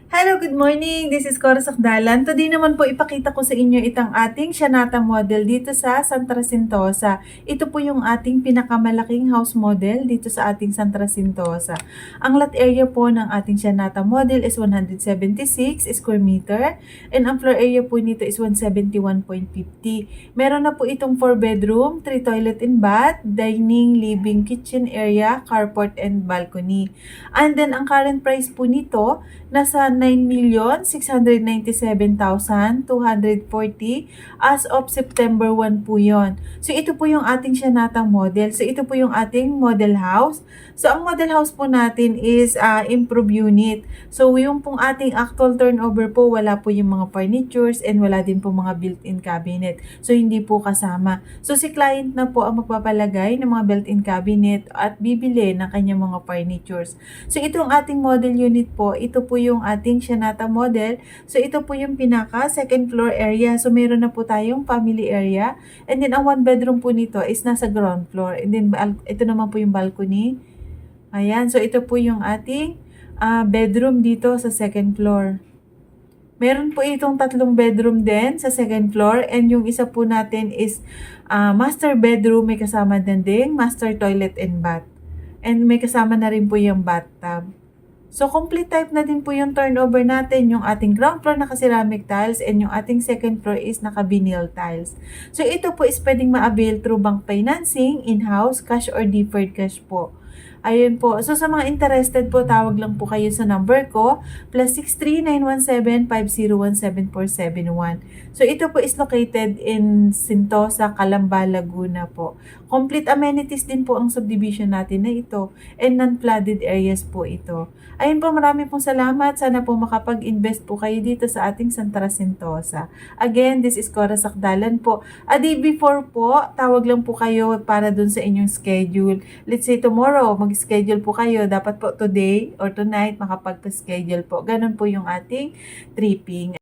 Hello, good morning. This is Cora Sakdalan. Today naman po ipakita ko sa inyo itang ating Shanata model dito sa Santa Jacintosa. Ito po yung ating pinakamalaking house model dito sa ating Santa Jacintosa. Ang lot area po ng ating Shanata model is 176 square meter and ang floor area po nito is 171.50. Meron na po itong 4 bedroom, 3 toilet and bath, dining, living, kitchen area, carport and balcony. And then ang current price po nito nasa 9,697,240 as of September 1 po yon. So ito po yung ating Shanata model. So ito po yung ating model house. So ang model house po natin is improved unit. So yung pong ating actual turnover po, wala po yung mga furnitures and wala din po mga built-in cabinet. So hindi po kasama. So si client na po ang magpapalagay ng mga built-in cabinet at bibili ng kanyang mga furnitures. So itong ating model unit po, ito po yung ating Shanata model. So ito po yung pinaka second floor area. So meron na po tayong family area. And then ang one bedroom po nito is nasa ground floor. And then ito naman po yung balcony. Ayan. So ito po yung ating bedroom dito sa second floor. Meron po itong 3 bedroom din sa second floor. And yung isa po natin is master bedroom. May kasama din master toilet and bath. And may kasama na rin po yung bathtub. So, complete type na din po yung turnover natin. Yung ating ground floor naka-ceramic tiles and yung ating second floor is naka-vinyl tiles. So, ito po is pwedeng ma-avail through bank financing, in-house, cash or deferred cash po. Ayun po. So, sa mga interested po, tawag lang po kayo sa number ko, +63 917-501-7471. So, ito po is located in Sentosa, Calamba, Laguna po. Complete amenities din po ang subdivision natin na ito and non-flooded areas po ito. Ayun po, marami pong salamat. Sana po makapag-invest po kayo dito sa ating Santa Jacintosa. Again, this is Cora Sakdalan po. A day before po, tawag lang po kayo para dun sa inyong schedule. Let's say tomorrow, mag-schedule po kayo. Dapat po today or tonight makapag-schedule po. Ganun po yung ating tripping.